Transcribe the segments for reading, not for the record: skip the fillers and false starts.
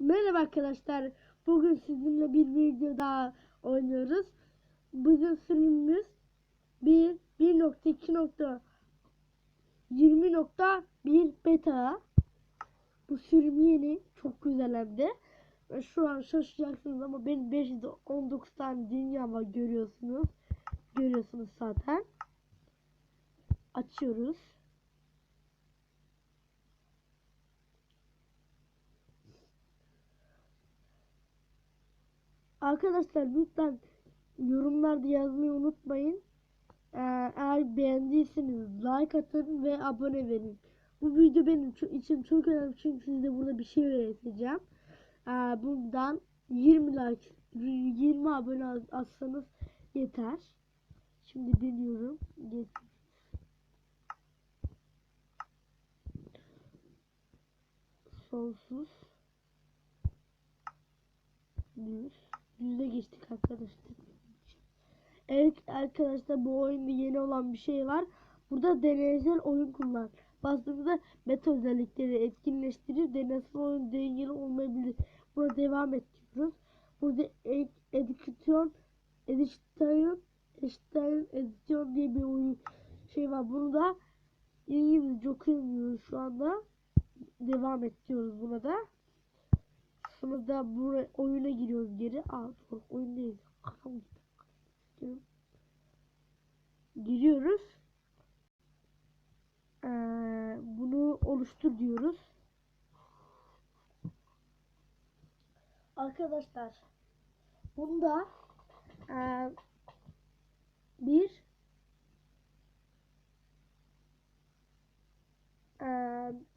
Merhaba arkadaşlar. Bugün sizinle bir video daha oynuyoruz. Bugün sürümümüz 1.2.20.1 beta. Bu sürüm yeni. Çok güzel hem de. Şu an şaşıracaksınız ama benim 519 tane dünya var, görüyorsunuz. Görüyorsunuz zaten. Açıyoruz. Arkadaşlar lütfen yorumlarda yazmayı unutmayın. Eğer beğendiyseniz like atın ve abone verin. Bu video benim için çok önemli çünkü size burada bir şey öğreteceğim. Bundan 20 like, 20 abone atsanız yeter. Şimdi deniyorum. Sonsuz. Yüze geçtik arkadaşlar. Evet arkadaşlar, bu oyunda yeni olan bir şey var. Burada deneysel oyun kullan. Bastığımızda beta özellikleri etkinleştirir. Deneysel oyun dengeli olmayabilir. Buna devam ediyoruz. Burada edisyon diye bir oyun şey var. Bunu da İngilizce okuyamıyoruz şu anda. Devam ediyoruz buna da. Sonra da buraya oyuna giriyoruz geri. Doğru, oyun değil. Giriyoruz. Bunu oluştur diyoruz. Arkadaşlar bunda bir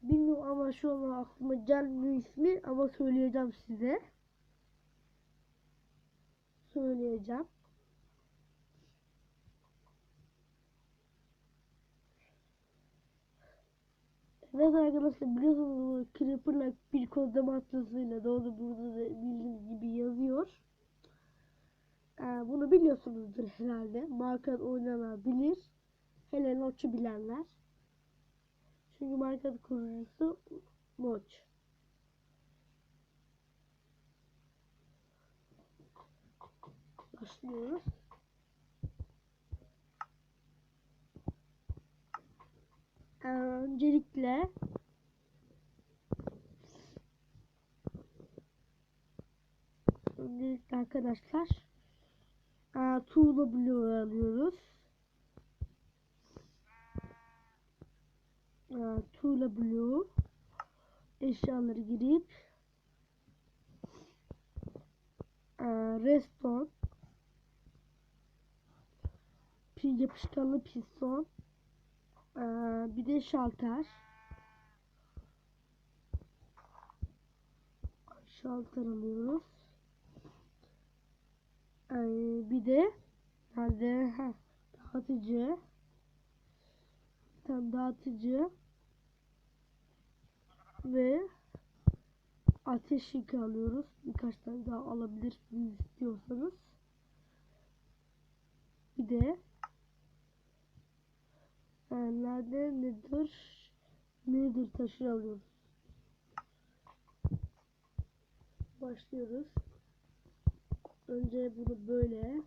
bilmiyorum ama şu an aklıma gelmiyor ismi, ama söyleyeceğim size. Söyleyeceğim. Evet arkadaşlar, biliyorsunuz Creeper'la bir kodlama atlasıyla doğru, burada da bildiğiniz gibi yazıyor. Bunu biliyorsunuzdur herhalde. Market oynanabilir. Hele Notch'u bilenler. Çünkü market kurucusu Notch. Başlıyoruz. Öncelikle arkadaşlar tuğla bloğu alıyoruz. Tuğla bloğu eşyaları girip redstone, yapışkanlı piston, bir de şalter. Şalter alıyoruz. Bir de dağıtıcı, dağıtıcı ve ateş yükü alıyoruz. Birkaç tane daha alabilirsiniz istiyorsanız. Bir de nedir taşı alıyoruz. Başlıyoruz. Önce bunu böyle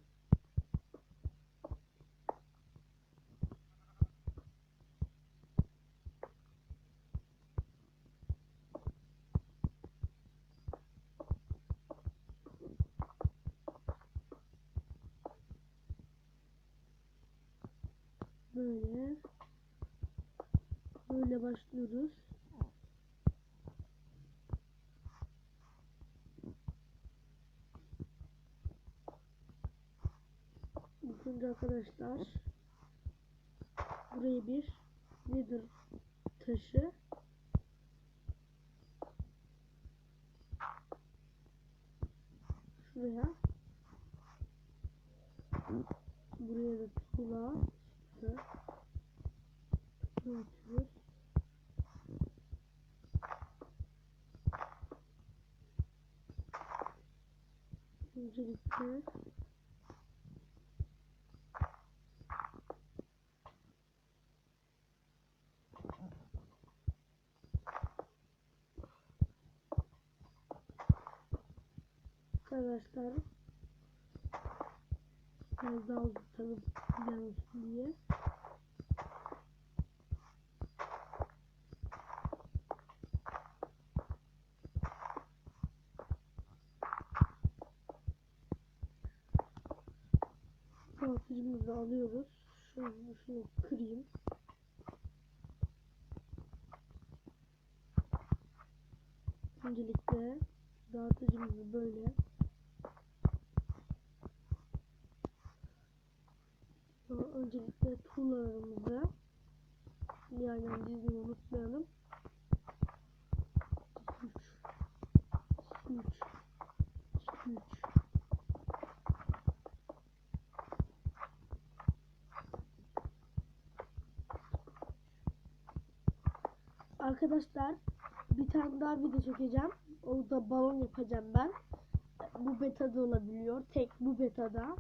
böyle başlıyoruz. Şimdi arkadaşlar buraya bir nedir taşı, şuraya, buraya da tuğla atıyoruz. Öncelikle arkadaşlar. Biraz daha uzatalım gelmesin diye. Dağıtıcımızı alıyoruz. Şunu kırayım. Öncelikle dağıtıcımızı böyle öncelikle tuğlalarımızı yerden dizmeyi unutmayalım. 3 3 Arkadaşlar bir tane daha video çekeceğim. Orada balon yapacağım ben. Bu betada olabiliyor. Tek bu betada.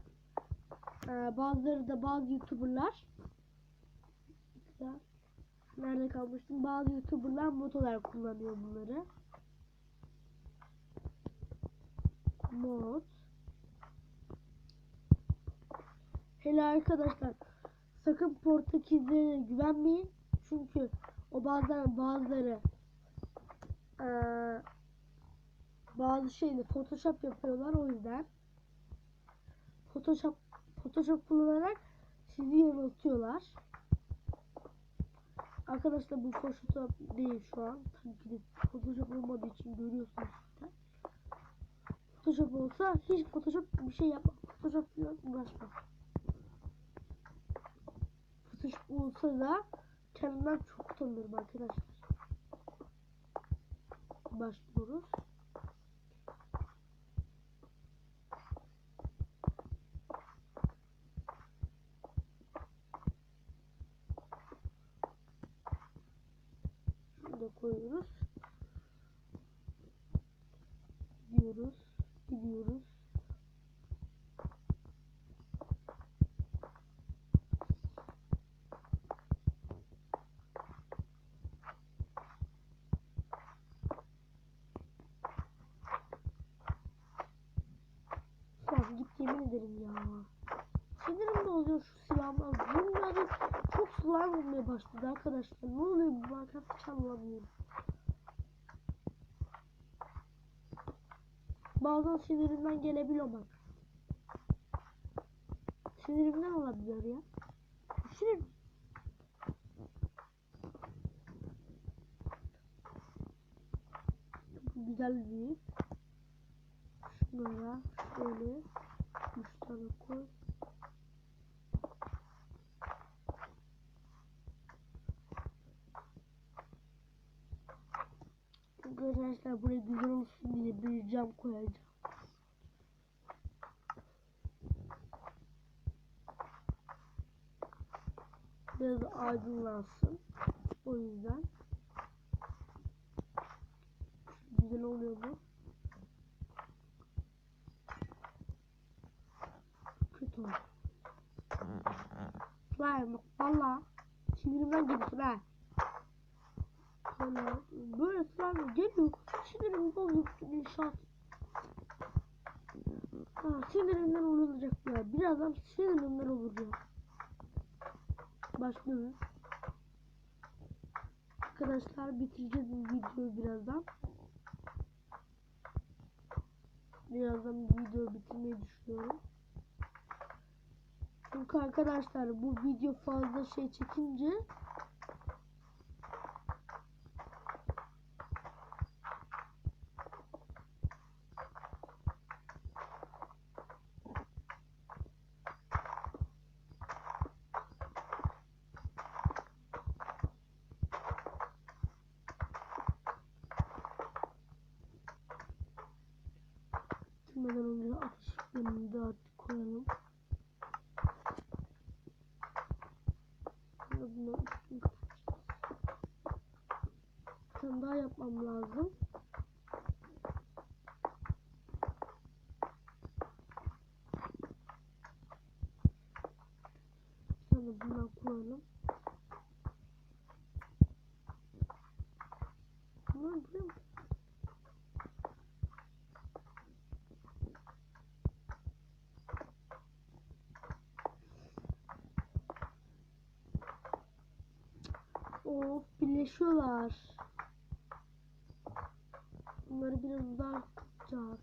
Bazıları da bazı YouTuber'lar nerede kalmıştım? Bazı YouTuber'lar mod olarak kullanıyor bunları. Mod. Hele arkadaşlar sakın Portekizlere güvenmeyin. Çünkü o bazıları bazı şeyle Photoshop yapıyorlar, o yüzden Photoshop kullanarak sizi yanıltıyorlar. Arkadaşlar bu Photoshop değil şu an. Tabii ki de Photoshop olmadığı için görüyorsunuz zaten. Photoshop olsa hiç Photoshop bir şey yapmam. Photoshop ile uğraşmam. Photoshop olsa da kendimden çok utanırım arkadaşlar. Başlıyoruz. Şurada koyuyoruz. Gidiyoruz. Tamam, git yemin ederim ya. Sinirim bozuyor şu silahlar. Bunları çok slime olmaya başladı arkadaşlar. Ne oluyor bu bazen hiç anlamıyorum. Bazen sinirimden gelebiliyor bak. Sinirimden olabiliyor ya. Sinir. Güzel bir. Şunlara şöyle 3 tane koy. Arkadaşlar buraya güzel olsun diye bir cam koyacağım. Biraz aydınlansın. O yüzden. Güzel oluyor mu? Kötü oldu. Slime valla sinirimden gidiyorsun ha. Böyle slime geliyor. Sinirim bozuyorsun inşaat. Sinirimden olacak ya. Birazdan sinirimden olur ya. Başlıyoruz. Arkadaşlar bitireceğiz bu videoyu birazdan. Birazdan videoyu bitirmeyi düşünüyorum. Çünkü arkadaşlar bu video fazla şey çekince bitirmeden önce ateş ışıklarını da artık koyalım. Bunun üstünü bir tane daha yapmam lazım. Sonra bundan koyalım. Bunlar buraya mı? yaşıyorlar. Bunları biraz uzakacağız.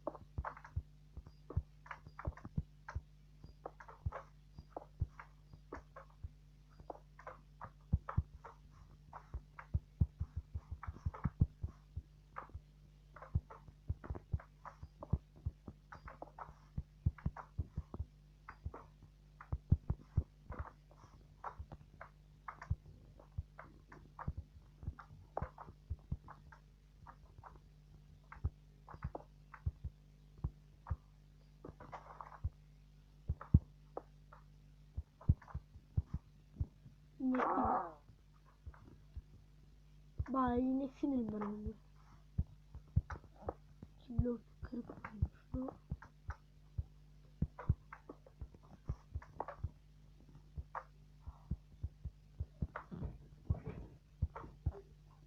İnek gibi. Bari inek sinirim var onu. Kilo kırık olmuş.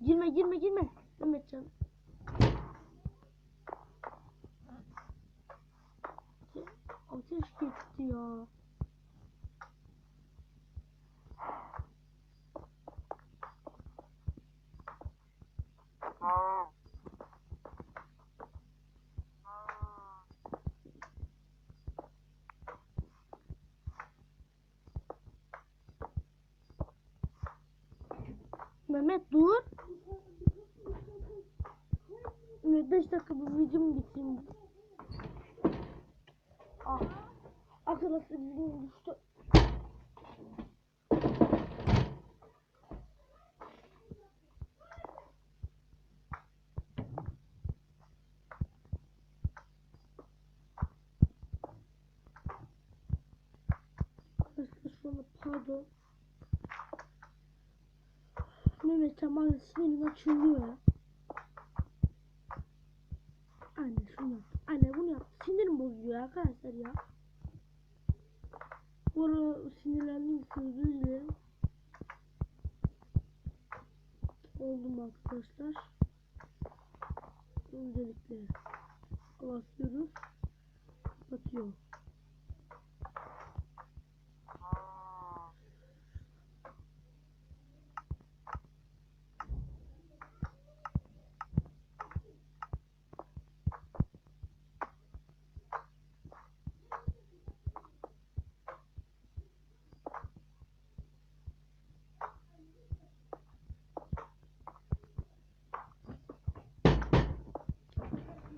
Girme. Mehmetcan. Ateş gitti ya. Mehmet dur. 5 dakika bu videomu bitireyim. Ah. Arkadaşlar bizim düştü. Arkadaşlar şu anda pardon. Mehmet Kemal sinirim açılıyor ya. Anne şunu yap. Anne bunu yap. Sinirim bozuyor arkadaşlar ya. Bu arada sinirlendim, özür dilerim. Oldum arkadaşlar. Öncelikle basıyoruz. Batıyor.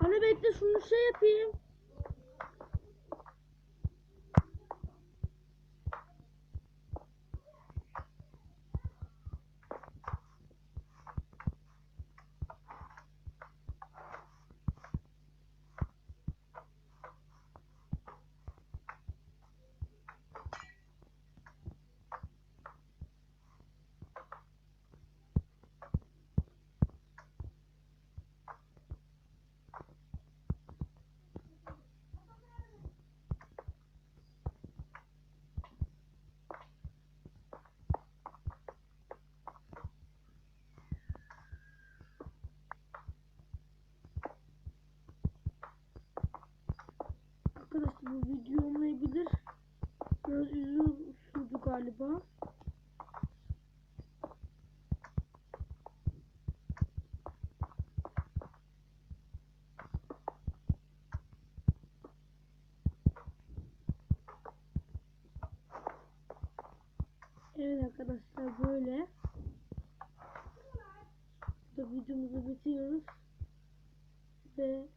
Anne bekle şunu şey yapayım. Arkadaşlar bu video olmayabilir. Biraz uzun sürdü galiba. Evet arkadaşlar böyle. Videomuzu bitiriyoruz. Ve